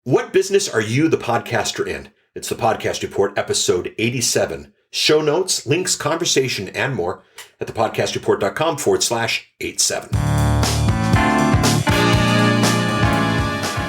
What business are you the podcaster in? It's the Podcast Report, episode 87. Show notes, links, conversation, and more at thepodcastreport.com/87.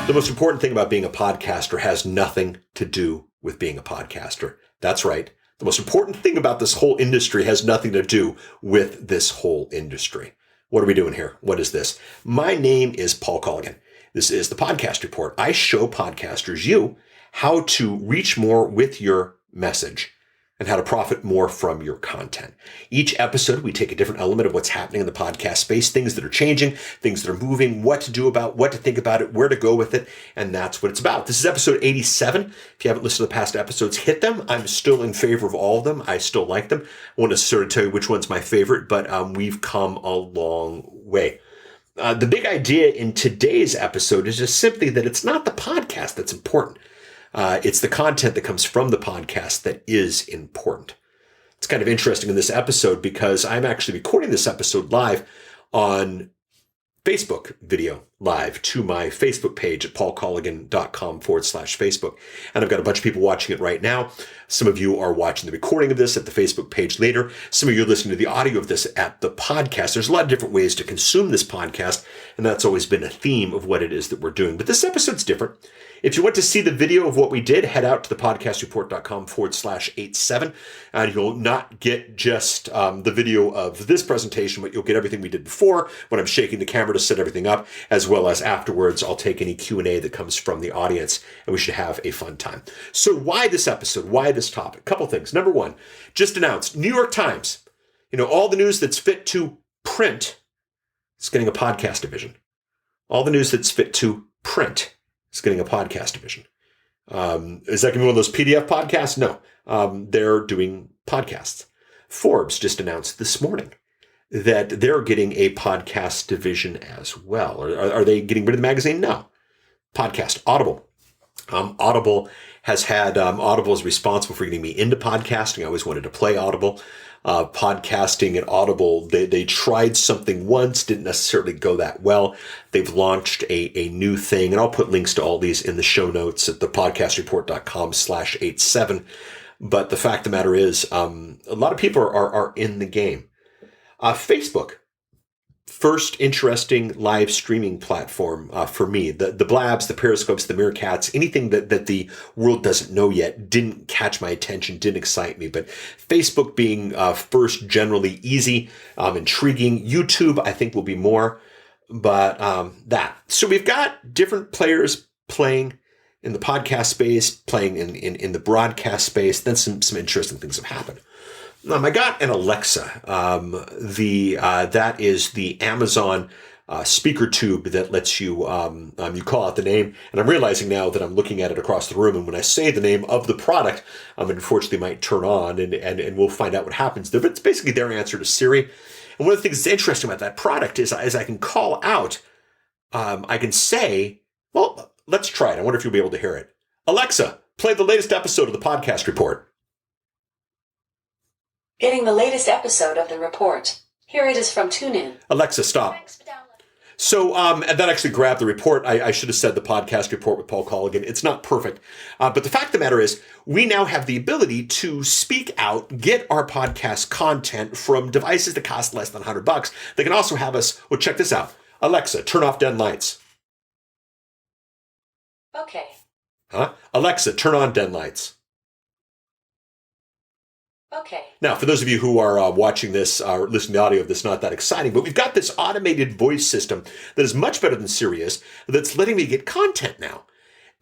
The most important thing about being a podcaster has nothing to do with being a podcaster. That's right. The most important thing about this whole industry has nothing to do with this whole industry. What are we doing here? What is this? My name is Paul Colligan. This is the Podcast Report. I show podcasters you how to reach more with your message and how to profit more from your content. Each episode, we take a different element of what's happening in the podcast space, things that are changing, things that are moving, what to do about, what to think about it, where to go with it, and that's what it's about. This is episode 87. If you haven't listened to the past episodes, hit them. I'm still in favor of all of them. I still like them. I won't necessarily tell you which one's my favorite, but we've come a long way. The big idea in today's episode is just simply that it's not the podcast that's important. It's the content that comes from the podcast that is important. It's kind of interesting in this episode because I'm actually recording this episode live on Facebook video live to my Facebook page at paulcolligan.com/Facebook. And I've got a bunch of people watching it right now. Some of you are watching the recording of this at the Facebook page later. Some of you are listening to the audio of this at the podcast. There's a lot of different ways to consume this podcast, and that's always been a theme of what it is that we're doing. But this episode's different. If you want to see the video of what we did, head out to thepodcastreport.com/87. And you'll not get just the video of this presentation, but you'll get everything we did before when I'm shaking the camera to set everything up, as well as afterwards, I'll take any Q&A that comes from the audience, and we should have a fun time. So why this episode? Why this topic? Couple things. Number one, just announced, New York Times. All the news that's fit to print is getting a podcast division. All the news that's fit to print is getting a podcast division. Is that going to be one of those PDF podcasts? No. They're doing podcasts. Forbes just announced this morning that they're getting a podcast division as well. Are they getting rid of the magazine? No. Podcast. Audible. Audible is responsible for getting me into podcasting. I always wanted to play Audible. Podcasting and Audible, they tried something once, didn't necessarily go that well. They've launched a new thing, and I'll put links to all these in the show notes at thepodcastreport.com/87. But the fact of the matter is, a lot of people are in the game. Facebook, first interesting live streaming platform for me. The Blabs, the Periscopes, the Meerkats, anything that the world doesn't know yet didn't catch my attention, didn't excite me. But Facebook being first, generally easy, intriguing. YouTube, I think, will be more. But that. So we've got different players playing in the podcast space, playing in the broadcast space. Then some interesting things have happened. I got an Alexa. That is the Amazon speaker tube that lets you you call out the name. And I'm realizing now that I'm looking at it across the room, and when I say the name of the product, unfortunately might turn on, and we'll find out what happens there. But it's basically their answer to Siri. And one of the things that's interesting about that product is I can call out, I can say, well, let's try it. I wonder if you'll be able to hear it. Alexa, play the latest episode of the Podcast Report. Getting the latest episode of the report. Here it is from TuneIn. Alexa, stop. So and that actually grabbed the report. I should have said the Podcast Report with Paul Colligan. It's not perfect. But the fact of the matter is, we now have the ability to speak out, get our podcast content from devices that cost less than $100. They can also have us, well, check this out. Alexa, turn off den lights. Okay. Alexa, turn on den lights. Okay. Now, for those of you who are watching this or listening to the audio of this, not that exciting, but we've got this automated voice system that is much better than Siri is, that's letting me get content now.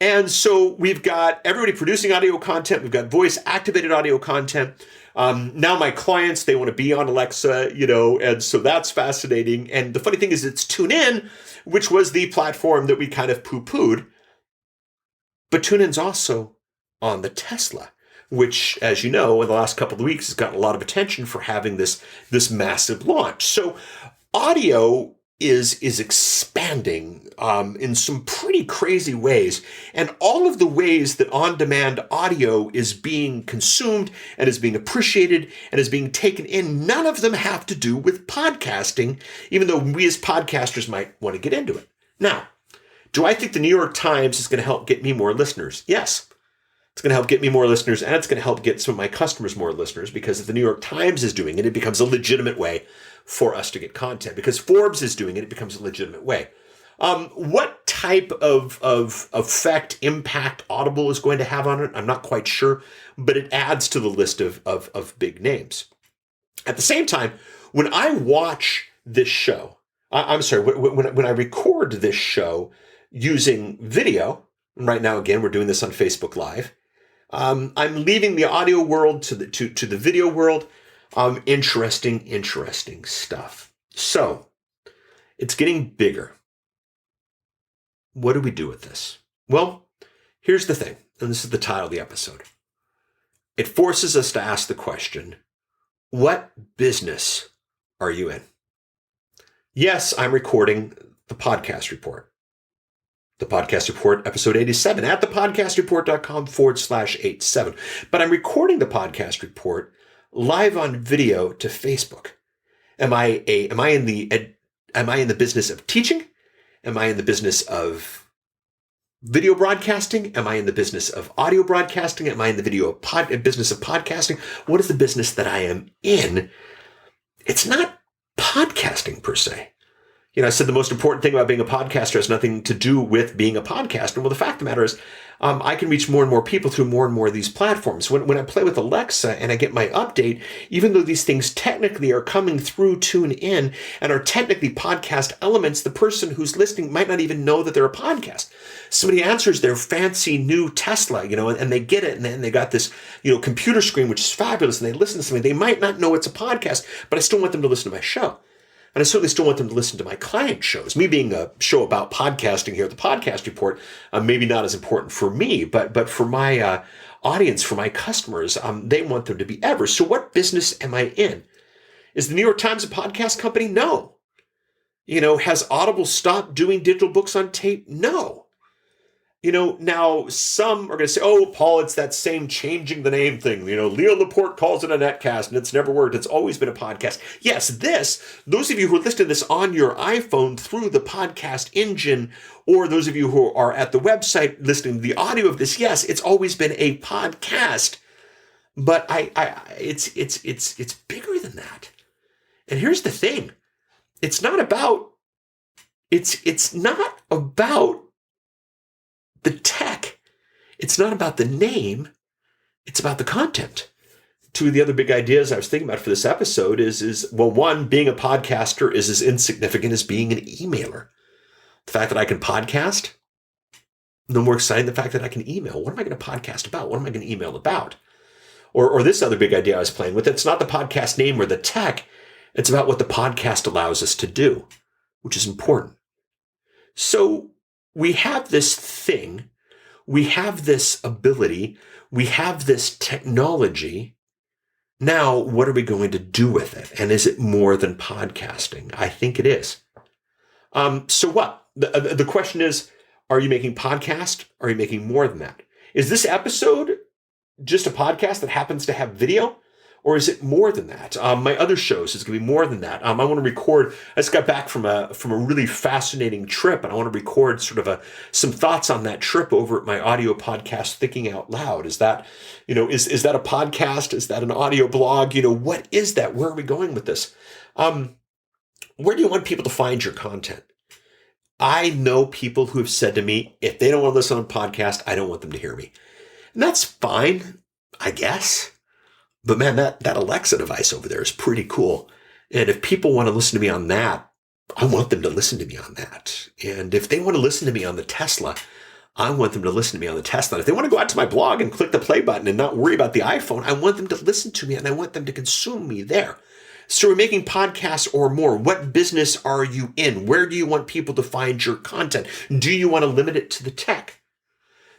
And so we've got everybody producing audio content. We've got voice-activated audio content. Now my clients, they want to be on Alexa, and so that's fascinating. And the funny thing is it's TuneIn, which was the platform that we kind of poo-pooed. But TuneIn's also on the Tesla, which, as you know, in the last couple of weeks has gotten a lot of attention for having this massive launch. So audio is expanding in some pretty crazy ways. And all of the ways that on-demand audio is being consumed and is being appreciated and is being taken in, none of them have to do with podcasting, even though we as podcasters might want to get into it. Now, Do I think the New York Times is going to help get me more listeners? Yes. It's going to help get me more listeners, and it's going to help get some of my customers more listeners, because if the New York Times is doing it, it becomes a legitimate way for us to get content. Because Forbes is doing it, it becomes a legitimate way. What type of effect, impact Audible is going to have on it, I'm not quite sure, but it adds to the list of big names. At the same time, when I watch this show, when I record this show using video, and right now, again, we're doing this on Facebook Live, I'm leaving the audio world to the video world. Interesting stuff. So it's getting bigger. What do we do with this? Well, here's the thing, and this is the title of the episode. It forces us to ask the question, what business are you in? Yes, I'm recording the podcast report. The podcast report, episode 87, at thepodcastreport.com/87. But I'm recording the podcast report live on video to Facebook. Am I in the business of teaching? Am I in the business of video broadcasting? Am I in the business of audio broadcasting? Am I in the business of podcasting? What is the business that I am in? It's not podcasting per se. You know, I said the most important thing about being a podcaster has nothing to do with being a podcaster. Well, the fact of the matter is, I can reach more and more people through more and more of these platforms. When I play with Alexa and I get my update, even though these things technically are coming through TuneIn and are technically podcast elements, the person who's listening might not even know that they're a podcast. Somebody answers their fancy new Tesla, and they get it, and then they got this, computer screen, which is fabulous, and they listen to something. They might not know it's a podcast, but I still want them to listen to my show. And I certainly still want them to listen to my client shows. Me being a show about podcasting here at the Podcast Report, maybe not as important for me, but for my audience, for my customers, they want them to be ever. So what business am I in? Is the New York Times a podcast company? No. Has Audible stopped doing digital books on tape? No. Now some are going to say, oh, Paul, it's that same changing the name thing. Leo Laporte calls it a netcast and it's never worked. It's always been a podcast. Yes, those of you who are listening to this on your iPhone through the podcast engine, or those of you who are at the website listening to the audio of this, yes, it's always been a podcast. But it's bigger than that. And here's the thing. It's not about the tech. It's not about the name. It's about the content. Two of the other big ideas I was thinking about for this episode is one, being a podcaster is as insignificant as being an emailer. The fact that I can podcast, no more exciting than the fact that I can email. What am I going to podcast about? What am I going to email about? Or this other big idea I was playing with, it's not the podcast name or the tech. It's about what the podcast allows us to do, which is important. So we have this thing, we have this ability, we have this technology. Now, what are we going to do with it? And is it more than podcasting? I think it is. So what? The question is, are you making podcast? Or are you making more than that? Is this episode just a podcast that happens to have video? Or is it more than that? My other shows is going to be more than that. I want to record. I just got back from a really fascinating trip, and I want to record sort of some thoughts on that trip over at my audio podcast, Thinking Out Loud. Is that, is that a podcast? Is that an audio blog? What is that? Where are we going with this? Where do you want people to find your content? I know people who have said to me, if they don't want to listen on a podcast, I don't want them to hear me. And that's fine, I guess. But man, that Alexa device over there is pretty cool. And if people want to listen to me on that, I want them to listen to me on that. And if they want to listen to me on the Tesla, I want them to listen to me on the Tesla. And if they want to go out to my blog and click the play button and not worry about the iPhone, I want them to listen to me and I want them to consume me there. So we're making podcasts or more. What business are you in? Where do you want people to find your content? Do you want to limit it to the tech?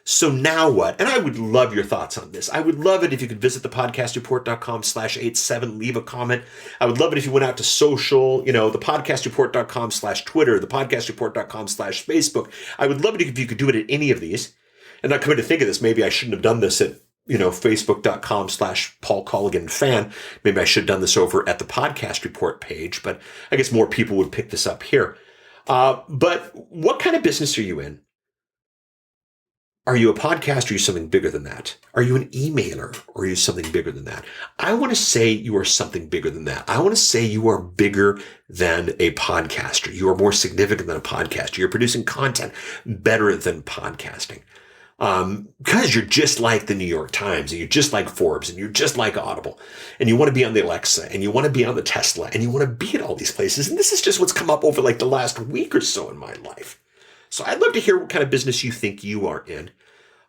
So now what? And I would love your thoughts on this. I would love it if you could visit thepodcastreport.com/87, leave a comment. I would love it if you went out to social, thepodcastreport.com/Twitter, thepodcastreport.com/Facebook. I would love it if you could do it at any of these. And not coming to think of this, maybe I shouldn't have done this at, facebook.com/Paul Colligan fan. Maybe I should have done this over at the Podcast Report page, but I guess more people would pick this up here. But what kind of business are you in? Are you a podcaster? Or are you something bigger than that? Are you an emailer or are you something bigger than that? I want to say you are something bigger than that. I want to say you are bigger than a podcaster. You are more significant than a podcaster. You're producing content better than podcasting. Because you're just like the New York Times, and you're just like Forbes, and you're just like Audible, and you want to be on the Alexa, and you want to be on the Tesla, and you want to be at all these places. And this is just what's come up over like the last week or so in my life. So I'd love to hear what kind of business you think you are in.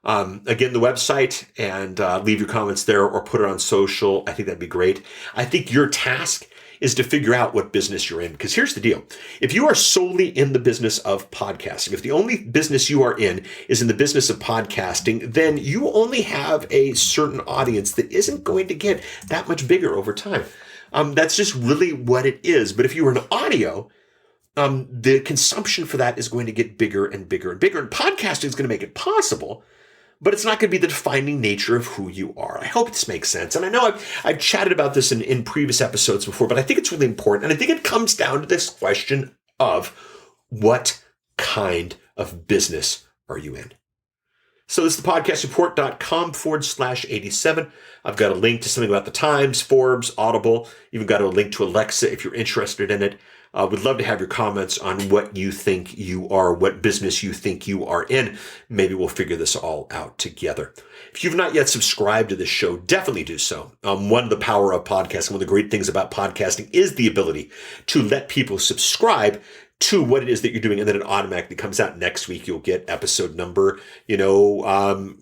Again, the website, and leave your comments there or put it on social. I think that'd be great. I think your task is to figure out what business you're in. Because here's the deal. If you are solely in the business of podcasting, if the only business you are in is in the business of podcasting, then you only have a certain audience that isn't going to get that much bigger over time. That's just really what it is. But if you were in audio, the consumption for that is going to get bigger and bigger and bigger. And podcasting is going to make it possible, but it's not going to be the defining nature of who you are. I hope this makes sense. And I know I've chatted about this in previous episodes before, but I think it's really important. And I think it comes down to this question of what kind of business are you in? So this is thepodcastreport.com/87. I've got a link to something about the Times, Forbes, Audible. Even got a link to Alexa if you're interested in it. Would love to have your comments on what you think you are, what business you think you are in. Maybe we'll figure this all out together. If you've not yet subscribed to this show, definitely do so. One of the power of podcasting, one of the great things about podcasting is the ability to let people subscribe to what it is that you're doing, and then it automatically comes out next week. You'll get episode number, episode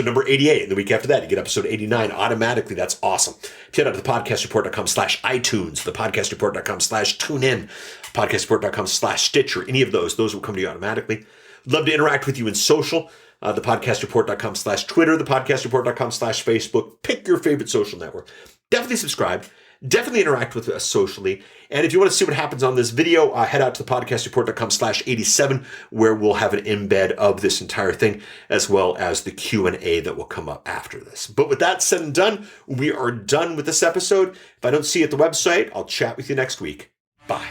number 88. And the week after that, you get episode 89 automatically. That's awesome. If you head out to thepodcastreport.com/iTunes, thepodcastreport.com/TuneIn, podcastreport.com/Stitcher, any of those will come to you automatically. I'd love to interact with you in social. Thepodcastreport.com/Twitter, thepodcastreport.com/Facebook. Pick your favorite social network. Definitely subscribe. Definitely interact with us socially. And if you want to see what happens on this video, head out to thepodcastreport.com/87, where we'll have an embed of this entire thing, as well as the Q&A that will come up after this. But with that said and done, we are done with this episode. If I don't see you at the website, I'll chat with you next week. Bye.